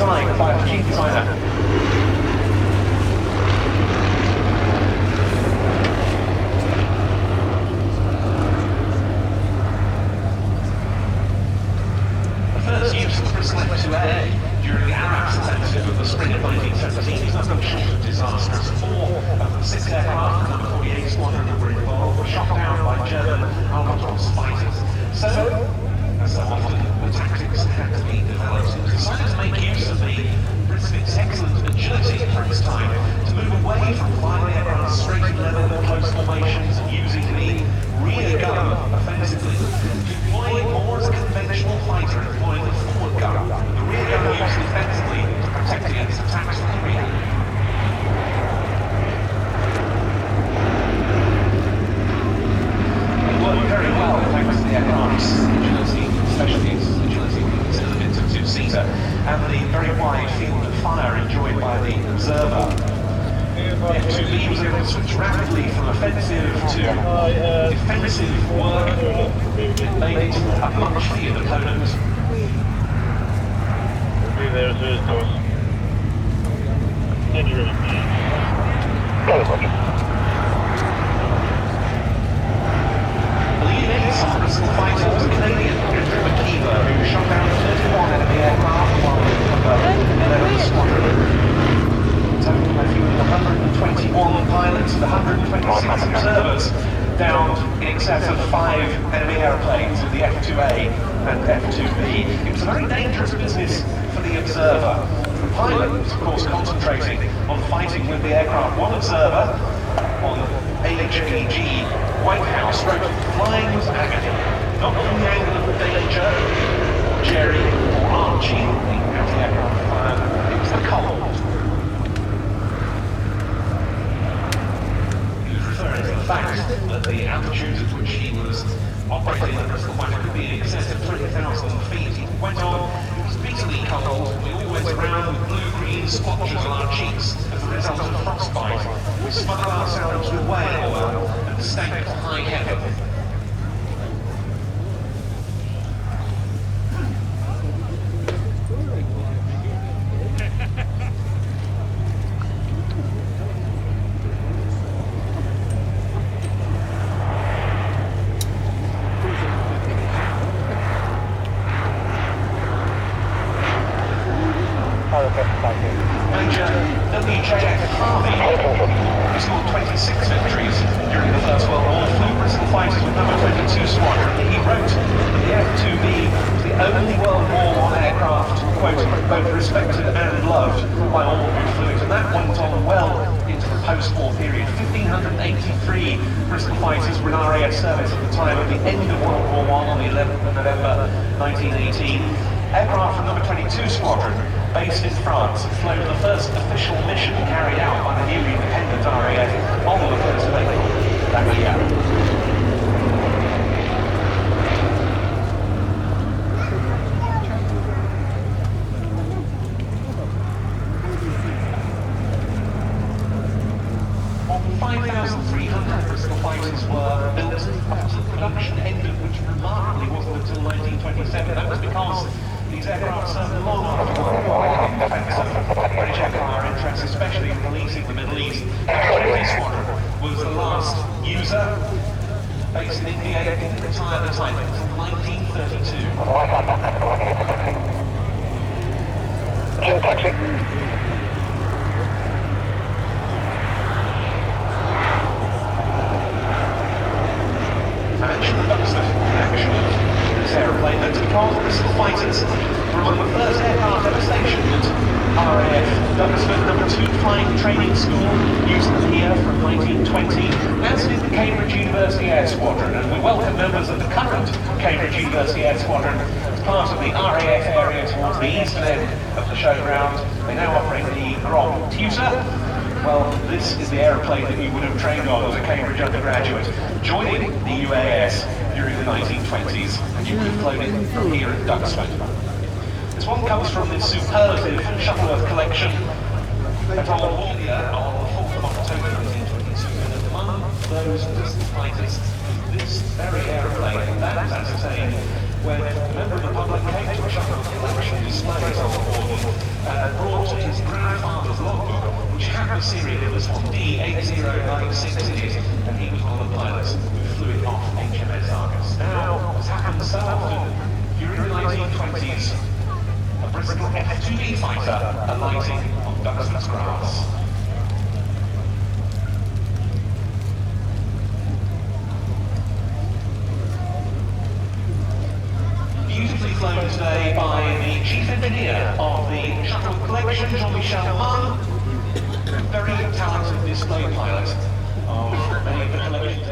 designed by the chief designer. First use of the Bristol F2.B during the Arab offensive of the spring of 1917 is nothing short of disastrous. 4 of the 6 aircraft from the 48 Squadron that were involved were shot down by German Albatros fighters. So, as so often, the tactics had to be developed. It was decided to make use of the Brisfit's excellent agility for its time to move away from flying aircraft straight and level in close formations and using the rear gun offensively. Deploying more as a conventional fighter and deploying the forward gun. The rear gun used defensively to protect against attacks from the rear. It worked very well thanks to the aircraft's agility, especially its agility considered it a two-seater, and the very wide field of fire enjoyed by the observer. The F2.B was able to switch rapidly from offensive to defensive work. It made it a much feared opponent. The leading ace on the Bristol Fighter was a Canadian, who shot down 31 enemy aircraft while in the Squadron. Total, I think, 121 pilots and 126 observers downed in excess of 5 enemy aeroplanes with the F2.A and F2.B. It was a very dangerous business for the observer. The pilot was, of course, concentrating on fighting with the aircraft. One observer on AHAG White House wrote, "Flying was agony, not from the angle of the danger, Jerry or Archie, the anti-aircraft fire, it was the cold." The fact that the altitudes at which he was operating the Bristol Fighter could be in excess of 20,000 feet. He went on, it was bitterly cold. We all went around with blue-green splotches on our cheeks as a result of frostbite. We smothered ourselves with whale oil and stank to high heaven. Major W.J.F. Harvey, who scored 26 victories during the First World War, flew Bristol fighters with number 22 Squadron. He wrote that the F2.B was the only World War I aircraft, quote, both respected and loved by all who flew it. And that went on well into the post-war period. 1,583 Bristol fighters were in RAF service at the time of the end of World War I on the 11th of November 1918. Aircraft from number 22 Squadron, based in France, flown the first official mission carried out by the newly independent RAF on the 1st of April that year. More than 5,300 Bristol fighters were built until production ended, which remarkably wasn't until 1927. That was because these aircraft served long after World War I in defence of British Empire interests, especially in policing the Middle East. The Trinity Squadron was the last user, based in India, didn't retire the type until 1932. I mentioned the Duxford connection of this aeroplane. That's because Bristol fighters were among the first aircraft ever stationed at RAF Duxford No. 2 Flying Training School, used them here from 1920, as did the Cambridge University Air Squadron, and we welcome members of the current Cambridge University Air Squadron as part of the RAF area towards the eastern end of the showground. They now operate the Grom Tutor. Well, this is the aeroplane that you would have trained on as a Cambridge undergraduate, joining the UAS during the 1920s, and you would have flown it from here at Duxford. This one comes from the superlative Shuttleworth Collection at Ogilvie on the 4th of October 1922, and among those Bristol fighters is this very aeroplane, and that is ascertained when a member of the public came to a Shuttleworth Collection displays on board and brought his grandfather's logbook, which had the serial numbers on D8096 in it, and he was one of the pilots who flew it off HMS Argus. Now, as happened so often during the 1920s, a Bristol F2.B Fighter alighting on Duxford's grass. Beautifully flown today by the chief engineer of the Shuttleworth Collection, Jean-Michel Munn, very talented display pilot of many of the collections.